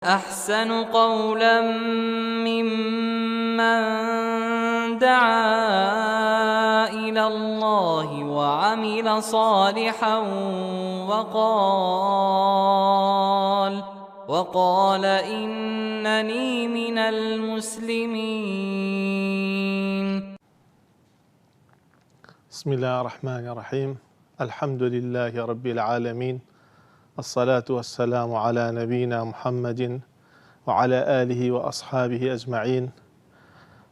أحسن قولا ممن دعا إلى الله وعمل صالحا وقال إنني من المسلمين. بسم الله الرحمن الرحيم. الحمد لله رب العالمين، الصلاة والسلام على نبينا محمد وعلى آله وأصحابه أجمعين.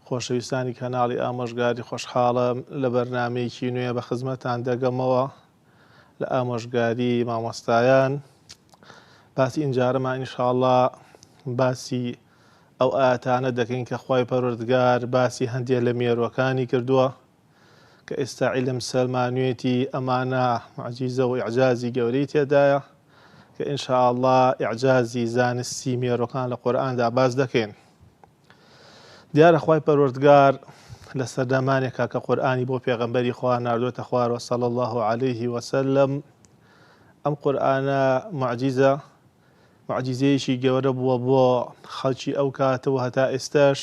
خۆشەویستانی کەناڵی ئامۆژگاری خۆشحاڵم لە بەرنامەیەکی نوێ بە خزمەتان دەگەمەوە لە ئامۆژگاری مامۆستایان. باسی ئینجارەمان ئینشاءڵڵا باسی ئەو ئاەتانە دەکەین کە خوای پەروەردگار باسی هەندێک لە مێرووەکانی کردووە کە ئێستا عیلم سەلمانوێتی ئەمانە معجیزە و ئیعجازی گەورەی تێدایە کە ئینشاءڵڵا ئیعجازی زانستی مێرووەکان لە قورئاندا باس دەکەین. دیارە خوای پەروەردگار لە سەردەمانێکا کە قورئانی بۆ پێغەمبەری خوا ناردووەتە خوارەوە صلی الله عليه وسلم، ئەم قورئانە معجیزەیەکی گەورە بووە بۆ خەڵکی ئەو کاتەوە هەتا ئێستاش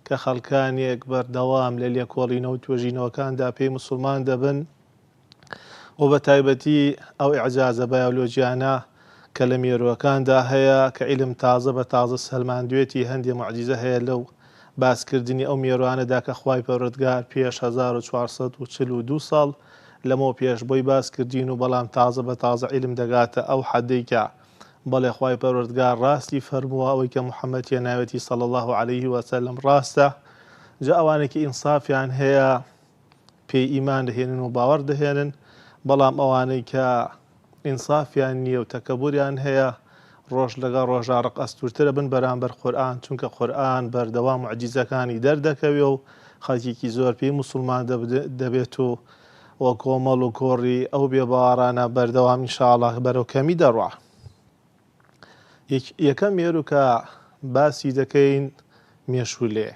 کە خەڵکانێک بەردەوام لە لێکۆڵینەوە و توێژینەوەکاندا پێی موسڵمان دەبن و بە تایبەتی ئەو ئیعجازە بایۆلۆجیانە کە لە مێرووەکاندا هەیە کە عیلم تازە بە تازە سەلماندوێتی هەندێک معجیزە هەیە لەو باسکردنی ئەو مێرووانەدا کە خوای پەروەردگار پێش 1442 ساڵ لەمەوە پێش بۆی باسکردین و بەڵام تازە بە تازە عیلم دەگاتە ئەو حەدەی کە بەڵێ خوای پەروەردگار ڕاستی فەرمووە ئەوەی کە محەممەد هێناوێتی صلی الله عليه وسلم ڕاستە. جا ئەوانێکی ئینسافیان هەیە پێی ئیمان دەهێنن و باوەڕ دەهێنن، بەڵام ئەوانەی کە ئینسافیان نییە و تەکەبوریان هەیە ڕۆژ لەگەڵ ڕۆژا ڕق ئەستورترە بن بەرامبەر قورئان، چونکە قورئان بەردەوام معجیزەکانی دەردەکەوێ و خەڵکێکی زۆر پێی موسڵمان دەبێت و وە کۆمەڵ و کۆڕی ئەو بێباوەڕانە بەردەوام ئینشاءڵڵا بەرەو کەمی دەڕوا. یەکەم مێروو کە باسی دەکەین مێشولێ.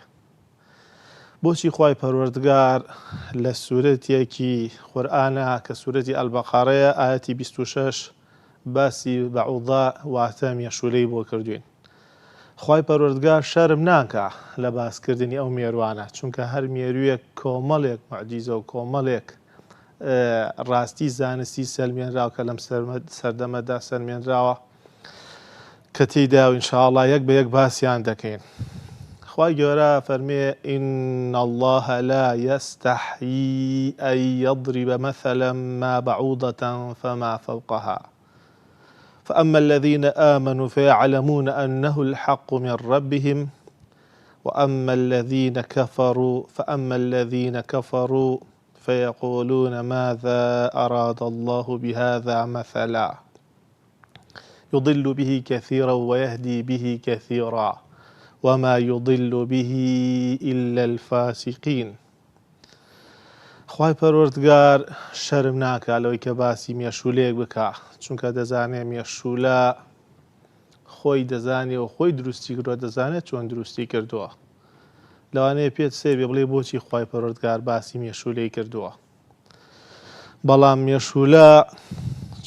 بۆچی خوای پەروەردگار لە سوورەتێکی قورئانە کە سوورەتی ئەلبەقەرەیە ئایەتی 26 باسی بەعوضە واتە مێشولەی بۆ کردوین. خوای پەروەردگار شەرم ناکا لە باسکردنی ئەو مێروانە، چونکە هەر مێروویەک کۆمەڵێک معجیزە و کۆمەڵێک ڕاستی زانستی سەلمێنراوە کە لەم سەردەمەدا سەلمێنراوە کە تێیدا و ئینشاءڵڵا یەک بە یەک باسییان دەکەین. خوای گەورە فەرمێ إن الله لا يستحيي أن يضرب مثلا ما بعوضة فما فوقها فأما الذين آمنوا فيعلمون أنه الحق من ربهم وأما الذين كفروا فيقولون ماذا أراد الله بهذا مثلا يضل به كثيرا ويهدي به كثيرا وما يضل به إلا الفاسقين. خوای پەروەردگار شەرم ناکا لەوەی کە باسی مێشولەیەک بکا، چونکە دەزانێ مێشولە خۆی دەزانێ و خۆی دروستی کردووە، دەزانێت چۆن دروستی کردووە. لەوانەیە پێت سێبێ بڵێ بۆچی خوای پەروەردگار باسی مێشولەی کردووە. بەڵام مێشولە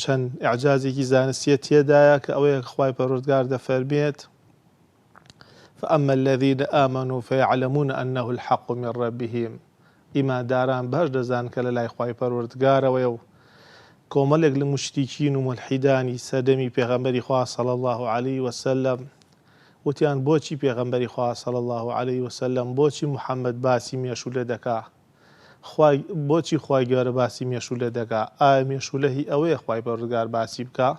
چەند ئیعجازێکی زانستیە تێدایە کە ئەوەیە خوای پەروەردگار دەفەرمێت فأما الذين آمنوا فيعلمون أنه الحق من ربهم. ئیمانداران باش دەزان کە لە لای خوای پەروەردگارەوەیە و کۆمەڵێک لە موشریکین و مولحیدانی سەردەمی پێغەمبەری خوا صلی الله عليه وسلم وتیان بۆچی پێغەمبەری خوا صلی الله عليه وسلم، بۆچی محەممەد باسی مێشولە دەکا، بۆچی خوای گەورە باسی مێشولە دەکا، ئایا مێشولە هی ئەوەیە خوای پەروەردگار باسی بکە؟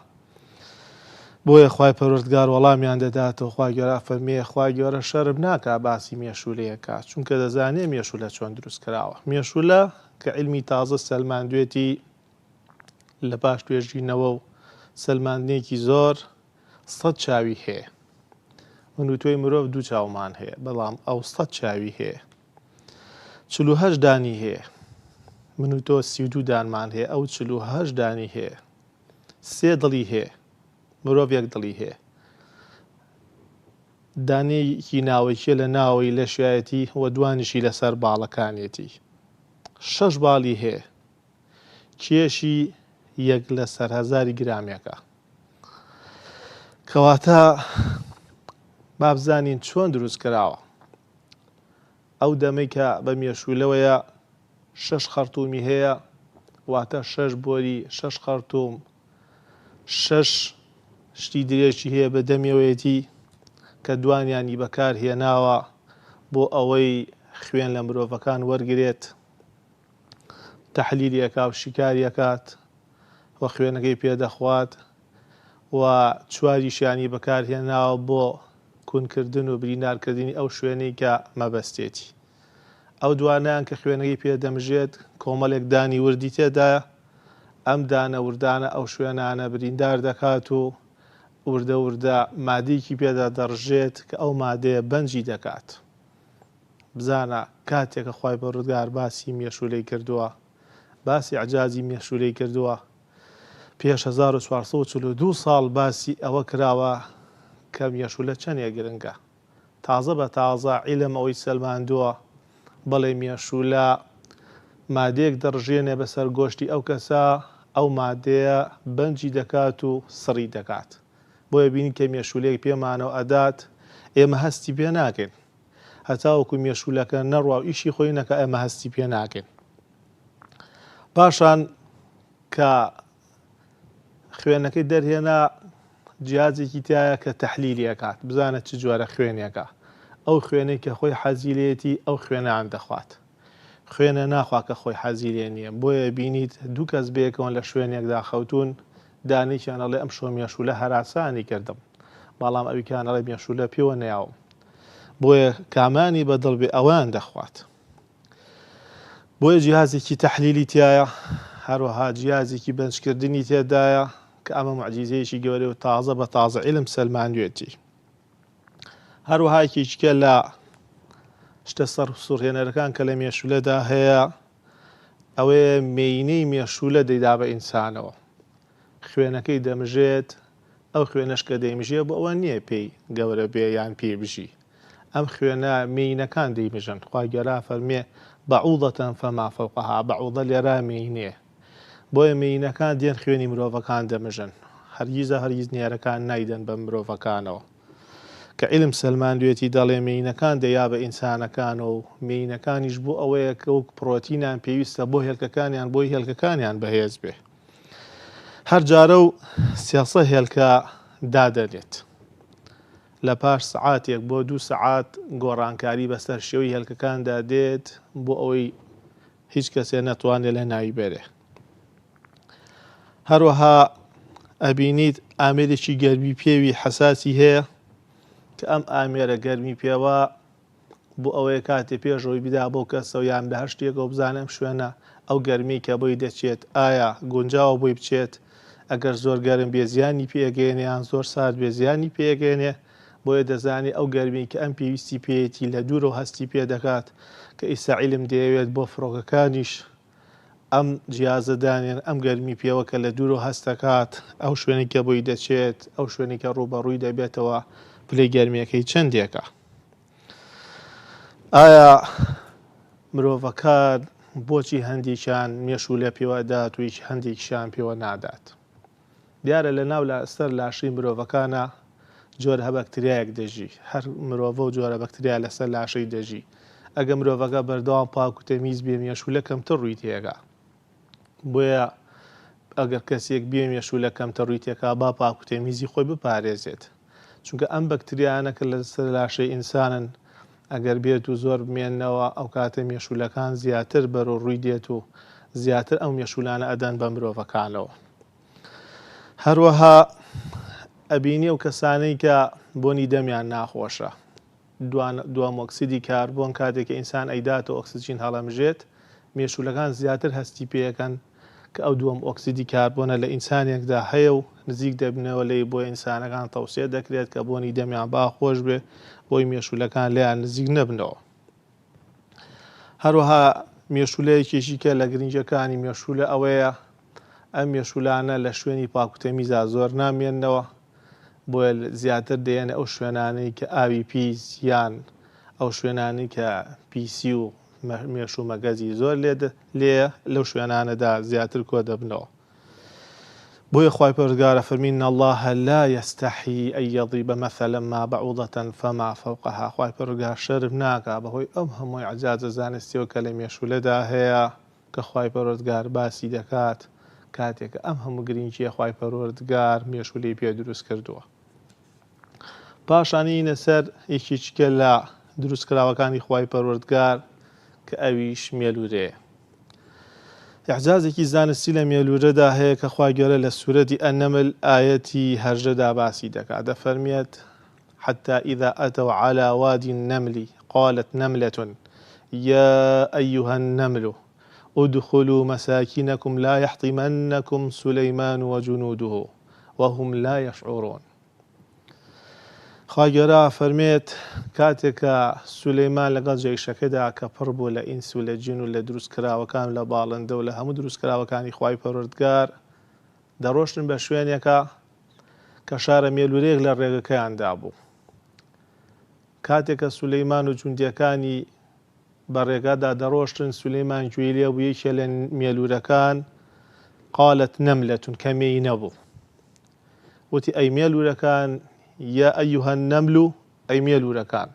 بۆیە خوای پەروەردگار وەڵامیان دەداتەوە. خوای گەورە فەرمێ خوای گەورە شەرم ناکا باسی مێشولەیەکە، چونکە دەزانێ مێشولە چۆن دروست کراوە. مێشولە کە عیلمی تازە سەلماندوێتی لە پاش توێژینەوە و سەلماندنێکی زۆر 100 چاوی هەیە. من و تۆی مرۆڤ 2 چاومان هەیە، بەڵام ئەو 100 چاوی هەیە. 48 دانی هەیە. من و تۆ 32 دانمان هەیە، ئەو 48 دانی هەیە. 3 دڵی هەیە، مرۆڤ 1 دڵی هەیە. دانەیەکی ناوەیەکیە لە ناوەی لە شایەتی و دوانیشی لەسەر باڵەکانێتی. 6 باڵی هەیە، کێشی 1 لە سەر 1000 گرامێکە. کەواتە با بزانین چۆن دروست کراوە. ئەو دەمەی کە بە مێشولەوەیە 6 خەرتومی هەیە، واتە 6 بۆری 6 خەرتوم 6 شتی درێژی هەیە بە دەمێوەیەتی کە دوانیانی بەکارهێناوە بۆ ئەوەی خوێن لە مرۆڤەکان وەرگرێت، تەحلیلیەکە و شیکاریەکات و خوێنەکەی پێدەخوات و چواریشیانی بەکارهێناوە بۆ کوونکردن و بریندارکردنی ئەو شوێنەی کە مەبەستێتی. ئەو دوانیان کە خوێنەکەی پێدەمژێت کۆمەڵێک دانی وردی تێدایە، ئەم دانە وردانە ئەو شوێنانە بریندار دەکات و وردە وردە مادەیەکی پێدا دەڕژێت کە ئەو مادەیە بەنجی دەکات. بزانە کاتێکە خوای پەروەردگار باسی مێشولەی کردووە، باسی عجازی مێشولەی کردووە، پێش 1442 ساڵ باسی ئەوە کراوە کە مێشولە چەندێک گرنگە. تازە بە تازە عیلم ئەوەی سەلماندووە بەڵێ مێشولە مادەیەک دەڕژێنێ بەسەر گۆشتی ئەو کەسە، ئەو مادەیە بەنجی دەکات و سڕی دەکات. بۆیە بینی کە مێشولەیەک پێمانەوە ئەدات ئێمە هەستی پێ ناکەین، هەتاوەکو مێشولەکە نەڕوا و ئیشی خۆی نەکە ئێمە هەستی پێ ناکەین. پاشان کە خوێنەکەی دەرهێنا جیازێکی تایە کە تەحلیلیەکات، بزانە چ جۆرە خوێنێکە. ئەو خوێنەی کە خۆی حەزیلێتی ئەو خوێنەیان دەخوات، خوێنە ناخوا کە خۆی حەزیلێ نییە. بۆیە بینیت دوو کەس بەیەکەوە لە شوێنێکدا خەوتون، دانێکیانەڵێ ئەم شۆ مێشولە هەراسانی کردم، بەڵام ئەویکانەڵێ مێشولە پێوە نەیاوم. بۆیە کامانی بەدڵ بێ ئەویان دەخوات. بۆیە جیهازێکی تەحلیلی تایە، هەروەها جیازێکی بەنجکردنی تێدایە کە ئەمە معجیزەیەکی گەورەی و تازە بە تازە عیلم سەلماندوێتی. هەروەها یەکێکە لە شتە سەر سوڕهێنەرەکان کە لە مێشولەدا هەیە ئەوەیە مێینەی مێشولە دەیدا بە ئینسانەوە. خوێنەکەی دەمژێت، ئەو خوێنەش کە دەیمژێ بۆ ئەوە نییە پێی گەورە بێ یان پێی بژی. ئەم خوێنە مێینەکان دەیمژن. خوا گەورە فەرمێ بەعوضەتەن فەما فەوقەها، بەعوضە لێرە مێینەیە. بۆیە مێینەکان دێن خوێنی مرۆڤەکان دەمژن، هەرگیز نێرەکان نایدەن بە مرۆڤەکانەوە. کە عیلم سەلماندوێتی دەڵێ مێینەکان دەیا بە ئینسانەکانەوە و مێینەکانیش بۆ ئەوەیە کە وەک پرۆتینیان پێویستە بۆ هێلکەکانیان بۆی هێلکەکانیان بەهێز بێ. هەر جارە و 300 هێلکە دادەنێت. لە پاش سەعاتێک بۆ 2 سەعات گۆڕانکاری بەسەر شێوەی هێلکەکاندا دێت بۆ ئەوەی هیچ کەسێ نەتوانێت لە ناوی بێرێ. هەروەها ئەبینیت ئامێرێکی گەرمی پێوی حەساسی هەیە کە ئەم ئامێرە گەرمی پێوە بۆ ئەوەیە کاتێ پێشەوەی بیدا بۆ کەسەوە یان بە هەر شتێکەوە بزانم شوێنە ئەو گەرمی کە بۆی دەچێت ئایا گونجاوە بۆی بچێت، ئەگەر زۆر گەرم بێ زیانی پێگەێنێ یان زۆر سارد بێ زیانی پێگەێنێ. بۆیە دەزانی ئەو گەرمی کە ئەم پێویستی پێیەتی لە دوورەوە هەستی پێ دەکات کە ئیسا عیلم دەیەوێت بۆ فڕۆکەکانیش ئەم جیازەدانێن ئەم گەرمی پێوە کە لە دوورەوە هەستەکات ئەو شوێنی کە بۆی دەچێت، ئەو شوێنی کە ڕوبەڕووی دەبێتەوە پلەی گەرمیەکەی چەندێکە. ئایا مرۆڤەکان بۆچی هەندێکیان مێشولە پێوەدات و هەندێکیشیان پێوە نادات؟ دیارە لە ناو لەسەر لاشەی مرۆڤەکانە جۆرە بەکتریایەک دەژی. هەر مرۆڤە و جۆرە بەکتریا لەسەر لاشەی دەژی. ئەگە مرۆڤەکە بەردەوام پاک و تەمیز بێ مێشولە کەمتر ڕووی تێگا. بۆیە ئەگەر کەسێک بێ مێشولە کەمتر ڕووی تێکا با پاک و تەمیزی خۆی بپارێزێت. چونکە ئەم بەکتریانە کە لەسەر لاشەی ئینسانن ئەگەر بێت و زۆر بمێننەوە ئەو کاتە مێشولەکان زیاتر بەرەو ڕووی دێت و زیاتر ئەو مێشولانە ئەدەن بە مرۆڤەکانەوە. هەروەها ئەبینی ئەو کەسانەی کە بۆنی دەمیان ناخۆشە، دوام ئۆکسیدی کاربۆن کاتێک کە ئینسان ئەیداتە ئۆکسیجین هەڵەمژێت، مێشولەکان زیاتر هەستی پێەکەن کە ئەو دوام ئۆکسیدی کاربۆنە لە ئینسانێکدا هەیە و نزیک دەبنەوە لێی بۆ ئینسانەکان تەوسیە دەکرێت کە بۆنی دەمیان باخۆش بێ بۆی مێشولەکان لێیان نزیک نەبنەوە. هەروەها مێشولەیەکێکی کە لە گرنگەکانی مێشولە ئەوەیە ئەم مێشولانە لە شوێنی پاکوتەمیزا زۆر نامێننەوە، بۆیە زیاتر دێنە ئەو شوێنانەی کە ئاوی پیس یان ئەو شوێنانی کە پیسی و مێشومەگەزی زۆر لێ لەو شوێنانەدا زیاتر کۆ دەبنەوە. بۆیە خوای پەروەردگارە فەرمی إن الله لا يستحي أن يضرب مثلا ما بعوضة فما فوقها. خوای پەروەردگار شەرم ناکا بەهۆی ئەم هەمووی عەجازە زانستیەوە کە لە مێشولەدا هەیە کە خوای پەروەردگار باسی دەکات کاتێک ئەم هەموو گرنگیە خوای پەروەردگار مێشولەی پێ دروست کردووە. پاشانی لەسەر یەکێکە لە دروستکراوەکانی خوای پەروەردگار کە ئەویش مێلوورەیە. إعجازێکی زانستی لە مێلوورەدا هەیە کە خوای گەورە لە سوورەتی ئەنەمل ئایەتی 18 باسی دەکات. دەفەرمێت حتى إذا أتوا على وادي النمل قالت نملة يا أيها النمل ادخلوا مساكنكم لا يحطمنكم سليمان وجنوده وهم لا يشعرون. خوای گەورە فەرمێت کاتێکە سولەیمان لەگەڵ جێیشەکەدا کە پڕ بوو لە ئینس و لە جین و لە دروستکراوەکان لە باڵندە و لە هەموو دروستکراوەکانی خوای پەروەردگار دەڕۆشتن بە شوێنێکە کە شارە مێلوورەیەک لە ڕێگەکەیاندا بوو. کاتێکە سولەیمان و جوندیەکانی بە ڕێگادا دەڕۆشتن سولەیمان گوێی لێ بوو یەکێ لە مێلوورەکان قالت نەملەة کە مێی نەبوو وتی ئەی مێلوورەکان یا ئەیوهە النەمل ئەی مێلوورەکان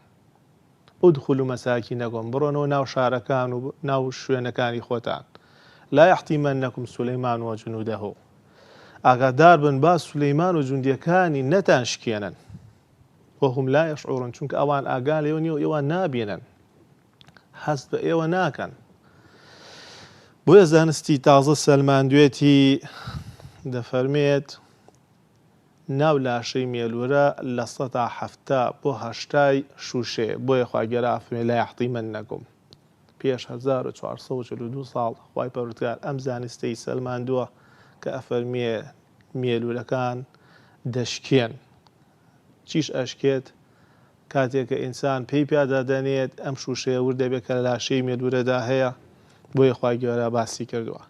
ئودخولوا مەساکینەکم بڕۆنەوە ناو شارەکان و ناو شوێنەکانی خۆتان لا یحتیمەنەکم سولەیمان وجنودەه ئاگادار بن با سولەیمان و جوندیەکانی نەتان شکێنن وهم لا يشعرون چونکە ئەوان ئاگان لێوە نییە و ئێوە نابینن هەست بە ئێوە ناکەن. بۆیە زانستی تازە سەلماندوێتی دەفەرمێت ناو لاشەی مێلوورە لە 170 بۆ 80 شوشەیە. بۆیە خوای گەورە فەرمێ لا یحتیمەنەکم پێش 1442 ساڵ خوای پەروەردگار ئەم زانستەی سەلماندووە کە ئەفەرمێ مێلوورەکان دەشکێن. چیش ئەشکێت؟ کاتێککە ئینسان پێی پیادادەنێت ئەم شوشەیە وردەبێت کە لە لاشەی مێلوورەدا هەیە. بۆیە خوای گەورە باسی کردووە.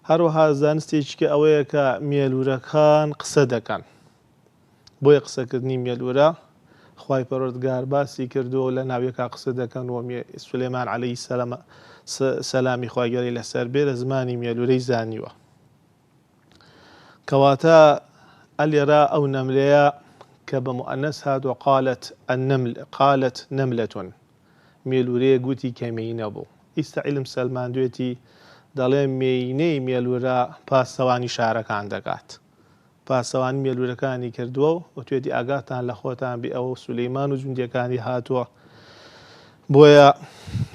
هەروەها زانستێکیکە ئەوەیە کە مێلوورەکان قسە دەکەن. بۆیە قسەکردنی مێلوورە خوای پەروەردگار باسی کردووە لە ناویەکە قسە دەکەن و سولەیمان عەلەیهی سەلامی خوای گەورەی لەسەر بێ لە زمانی مێلوورەی زانیوە. کەواتە ئەلێرە ئەو نەملەیە کە بە مؤەنەس هاتووە قالت نەملەة مێلوورەیە گوتی کە مێی نەبوو. ئیستا عیلم سەلماندوێتی دەڵێ مێینەی مێلوورە پاسەوانی شارەکان دەکات. پاسەوانی مێلوورەکانی کردووە و توێتی ئاگاتان لە خۆتان بێ ئەوە سولەیمان و جوندیەکانی هاتووە. بۆیە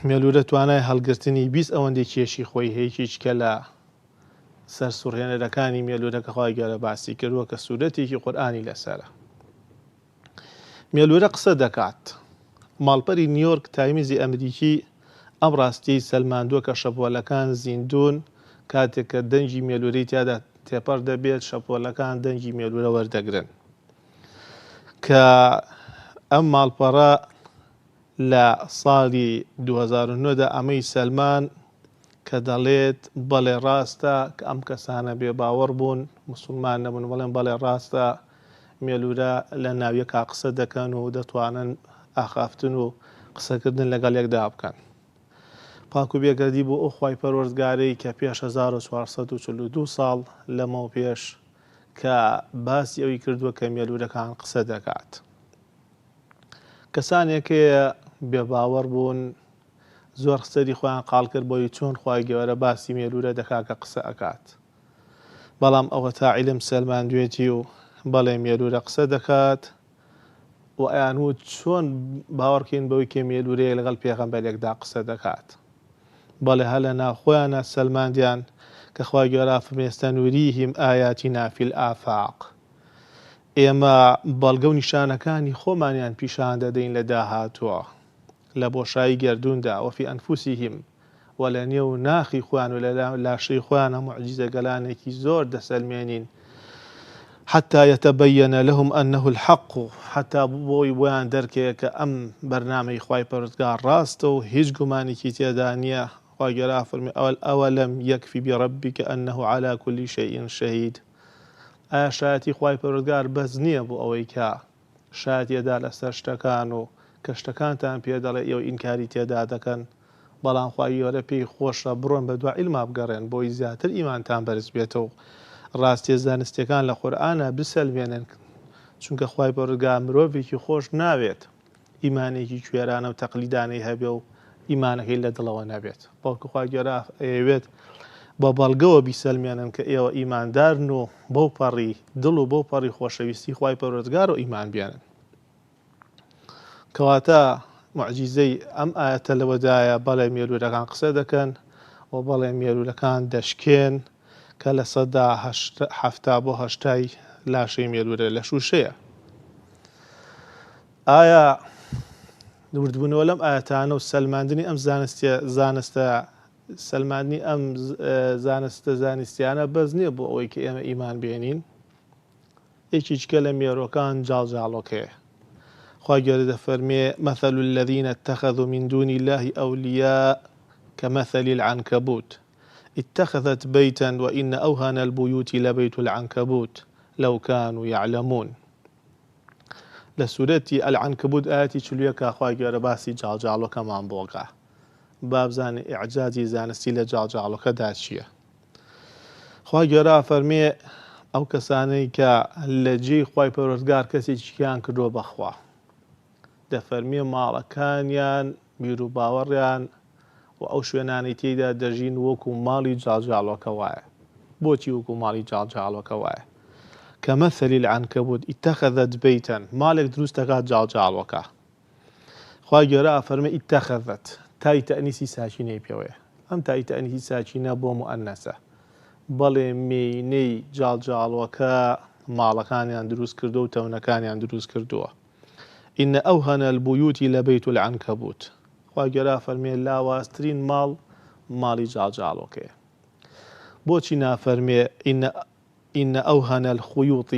مێلوورە توانای هەڵگرتنی 20 ئەوەندەی کێشی خۆی هەیەکیچکە لە سەر سوڕهێنەرەکانی مێلوورەکە خوای گەورە باسی کردووە کە سوورەتێکی قورئانی لەسەرە. مێلوورە قسە دەکات. ماڵپەری نیویۆرک تایمزی ئەمریکی ئەم ڕاستیەی سەلماندووە کە شەپۆلەکان زیندون کاتێک کە دەنگی مێلوورەی تیادا تێپەڕ دەبێت شەپۆلەکان دەنگی مێلوورە وەردەگرن کە ئەم ماڵپەڕە لە ساڵی 2009دا ئەمەی سەلمان کە دەڵێت بەڵێ ڕاستە کە ئەم کەسانە بێ باوەڕ بوون موسڵمان نەبوون بەڵێن بەڵێ ڕاستە مێلوورە لە ناویەکە قسە دەکەن و دەتوانن ئاخافتن و قسەکردن لەگەڵ یەکدا بکەن. پاک و بێگەردی بۆ ئەو خوای پەروەردگارەی کە پێش 1442 ساڵ لەمەوە پێش کە باسی ئەوی کردووە کە مێلوورەکان قسە دەکات. کەسانێکەیە بێباوەڕ بوون زۆر سەری خۆیان قاڵ کرد بۆی چۆن خوای گەورە باسی مێلوورە دەکات کە قسە ئەکات. بەڵام ئەوە تا عیلم سەلماندوێتی و بەڵێ مێلوورە قسە دەکات و ئەیان وت چۆن باوەڕکەین بەوەی کە مێلوورەیە لەگەڵ پێغەمبەرێکدا قسە دەکات. بەڵێ هە لە ناوخۆیانە سەلماندیان کە خوای گەورە فەرمێ سەنوریهم ئایاتینا فی الئافاق ئێمە بەڵگە و نیشانەکانی خۆمانیان پیشان دەدەین لە داهاتووە لە بۆشایی گەردووندا وەفی ئەنفوسیهم و لە نێو ناخی خۆیان و لە لاشەی خۆیانە موعجیزە گەلانێکی زۆر دەسەلمێنین حتى يتبين لهم أنه الحق حتى بۆیان دەرکەیە کە ئەم بەرنامەی خوای پەروەردگار ڕاستە و هیچ گومانێکی تێدا نییە. خوای گەورە فەرمێ ئەوەلەم یەکفی برەبیک ئەنه على كل شيء شهید. ئایا شایەتی خوای پەروەردگار بەس نییە بۆ ئەوەی کە شایەتیەدا لەسەر شتەکان و کە شتەکانتان پێ دەڵێ ئێوە ئینکاری تێدا دەکەن بەڵام خوای گەورە پێی خۆشە بڕۆن بە دوای عیلما بگەڕێن بۆی زیاتر ئیمانتان بەرز بێتەوە ڕاستیە زانستیەکان لە قورئانە بسەلمێنن، چونکە خوای پەروەردگار مرۆڤێکی خۆش ناوێت ئیمانێکی کوێرانە و تەقلیدانەی هەبێ و ئیمانەکەی لە دڵەوە نەبێت. بەڵکو خوای گەورە ئەوێت بە بەڵگەوە بیسەلمێنن کە ئێوە ئیماندارن و بەو پەڕی دڵ و بەو پەڕی خۆشەویستی خوای پەروەردگار و ئیمان بێنن. کەواتە موعجیزەی ئەم ئاەتە لەوەدایە بەڵێ مێلوورەکان قسە دەکەن و بەڵێ مێلوورەکان دەشکێن کە لە سەدا 70 بۆ 80 لاشەی مێلوورە لە شوشەیە. ئایا وردبوونەوە لەم ئاەتانە و سەلماندنی ئەم زانستە سەلماندنی ئەم زانستیانە بەس نییە بۆ ئەوەی کە ئێمە ئیمان بێنین؟ یەکیچکە لە مێرۆکان جاڵجاڵۆکەیە. خوا گەورە دەفەرمێ مثل الذين اتخذوا من دون الله أولياء كمثل العنكبوت اتخذت بيتا وإن أوهن البيوت لبيت العنكبوت لو كانوا يعلمون. لسورة العنكبوت آياتي چلوية خوا گەورە باسی جاڵجاڵۆکەمان بۆگا بابزانێ ئیعجازی زانستی لە جاڵجاڵۆکەدا چییە. خوا گەورە فەرمێ ئەو کەسانەی کە لە جێی خوای پەروەردگار کەسێکیان کردووە بەخوا، دەفەرمێ ماڵەکانیان بیر و باوەڕیان و ئەو شوێنانەی تێیدا دەژین وەکو ماڵی جاڵجاڵۆکە وایە. بۆچی وەکو ماڵی جاڵجاڵۆکە وایە؟ كمثل العنكبوت اتخذت بيتا مالك دروست دەکات جاڵجاڵۆکە. خوا گەورە فەرمێ اتخذت تای تەئنیسی ساکینەی پێوەیە. ئەم تای تەئنیسی ساکینە بۆ مؤەنەسە، بەڵێ مێینەی جاڵجاڵۆکە ماڵەکانیان دروست کردو و تەونەکانیان دروست کردووە. إن أوهن البيوت لبيت العنكبوت. خوا گەورە فەرمێ لاوازترین ماڵ ماڵی جاڵجاڵۆکەیە. بۆچی نافەرمێ إن أوهن الخيوط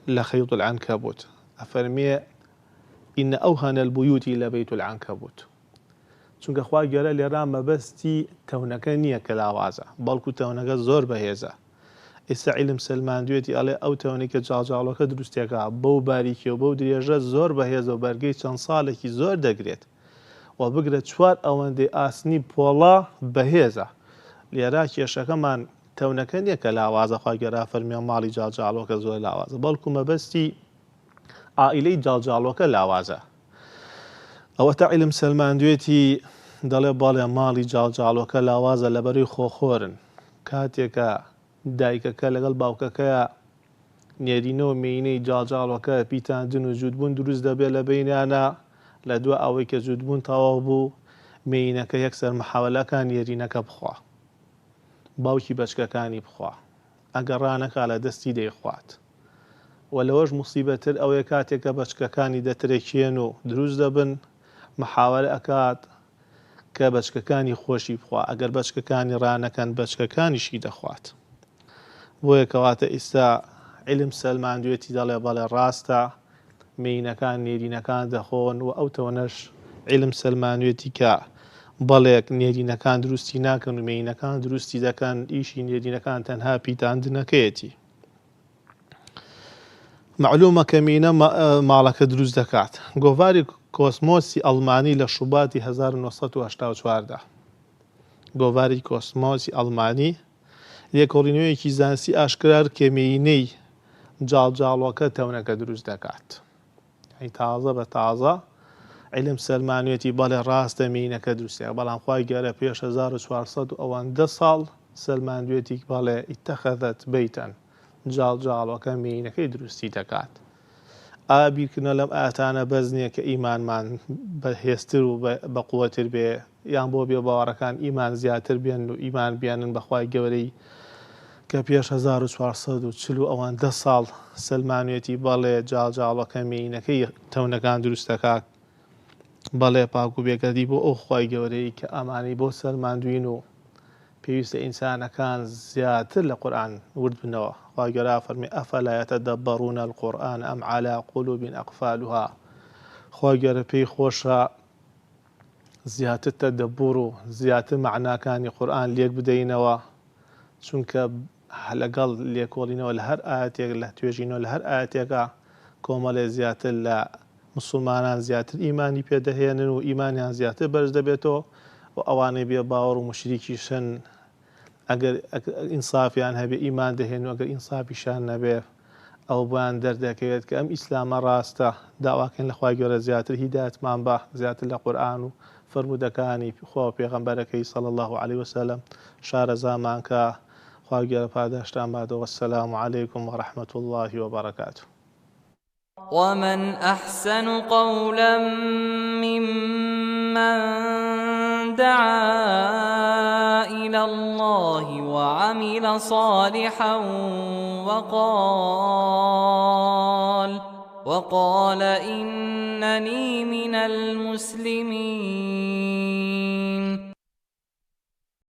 لخيط العنكبوت؟ أفرمي إن أوهن البيوت لبيت العنكبوت. چونکە خوا گەورە لێرا مەبەستی تەونەکە نییە کە لاوازە، بەڵکو تەونەکە زۆر بەهێزە. ئێستا عیلم سەلماندوێتی ئەڵێ ئەو تەونەی کە جاڵجاڵۆکە دروستێکە بەو باریکیە و بەو درێژە زۆر بەهێزە و بەرگەی چەند ساڵێکی زۆر دەگرێت و بگرێت 4 ئەوەندەی ئاسنی پۆڵە بەهێزە. لێرا کێشەکەمان تەونەکە نییە کە لاوازە. خوا گەورە فەرمیان ماڵی جاڵجاڵۆکە زۆر لاوازە، بەڵکو مەبەستی ئائیلەی جاڵجاڵۆکە لاوازە. ئەوەتە عیلم سەلماندوێتی دەڵێ بەڵێ ماڵی جاڵجاڵۆکە لاوازە لەبەرەوەی خۆخۆرن. کاتێکە دایکەکە لەگەڵ باوکەکەیە نێرینەوە مێینەی جاڵجاڵۆکە پیتاندن و جوودبوون دروست دەبێت لە بینیانە، لە دوای ئەوەی کە جوودبوون تەواو بوو مێینەکە یەکسەر محاولەکان نێرینەکە بخوا، باوکی بەچکەکانی بخوا، ئەگەر ڕانەکا لە دەستی دەیخوات. و لەوەش موسیبەتر ئەوەیە کاتێکە بەچکەکانی دەترێکێن و دروست دەبن محاولە ئەکات کە بەچکەکانی خۆشی بخوا، ئەگەر بەچکەکانی ڕانەکەن بەچکەکانیشی دەخوات. بۆیە کەواتە ئێستا عیلم سەلماندوێتی دەڵێ بەڵێ ڕاستە مێینەکان نێرینەکان دەخۆن و ئەو تەونەش عیلم سەلماندوێتی کە بەڵێک نێرینەکان دروستی ناکەن و مێینەکان دروستی دەکەن، ئیشی نێرینەکان تەنها پیتاندنەکەیەتی. معلومە کە مێینە ماڵەکە دروست دەکات. گۆڤاری کۆسمۆسی ئەڵمانی لە شوباتی 1984 گۆڤاری کۆسمۆسی ئەڵمانی لێکۆڵینەوەیەکی زانستی ئاشکرار کە مێینەی جاڵجاڵۆکە تەونەکە دروست دەکات. تازە بە تازە عیلم سەلمانوێتی بەڵێ ڕاستە مێینەکە دروستە، بەڵام خوای گەورە پێش 1400 و ئەوەندە ساڵ سەلماندوێتی بەڵێ ئیتەخەذەت بەیتەن جاڵجاڵۆکە مێینەکەی دروستی دەکات. ئایا بیرکردنە لەم ئاەتانە بەس نییە کە ئیمانمان بەهێزتر و بەقووەتر بێ، یان بۆ بێ باوەڕەکان ئیمان زیاتر بێن و ئیمان بیانن بەخوای گەورەی کە پێش 1440 و ئەوەندە ساڵ سەلمانوێتی بەڵێ جاڵجاڵۆکە مێینەکەی تەونەکان دروست دەکات. بەڵێ پاک و بێگەردی بۆ ئەو خوای گەورەی کە ئەمانی بۆ سەلماندوین و پێویستە ئینسانەکان زیاتر لە قورئان ورد بنەوە. خوا گەورە فەرمێ ئەفەلا یەتەدەبەڕونە القورئان ئەم عەلا قولوب ئەقفالها. خوا گەورە پێی خۆشە زیاتر تەدەببوڕ و زیاتر معناکانی قورئان لێک بدەینەوە، چونکە لەگەڵ لێکۆڵینەوە لە هەر ئاەتێک لە توێژینەوە لە هەر ئاەتێکە کۆمەڵێ زیاتر لە مسلمانان زیاتر ئیمانی پێدەهێنن و ئیمانیان زیاتر بەرز دەبێتەوە و ئەوانەی بێ باوەڕ و مشریکیشن ئەگەر ئینسافیان هەبێ ئیمان دەهێن و ئەگەر ئینسافیشان نەبێ ئەو بۆیان دەردەکەوێت کە ئەم ئیسلامە ڕاستە داواکەن لە خوای گەورە زیاتر هیدایەتمان بە زیاتر لە قورئان و فەرمودەکانی خوا پێغەمبەرەکەی صلی الله عليه وسلم شارەزامان کە خوای گەورە پاداشتان بادەوە. السلام عليكم ورحمة الله وبركاته. ومن أحسن قولا ممن دعا إلى الله وعمل صالحا وقال إنني من المسلمين.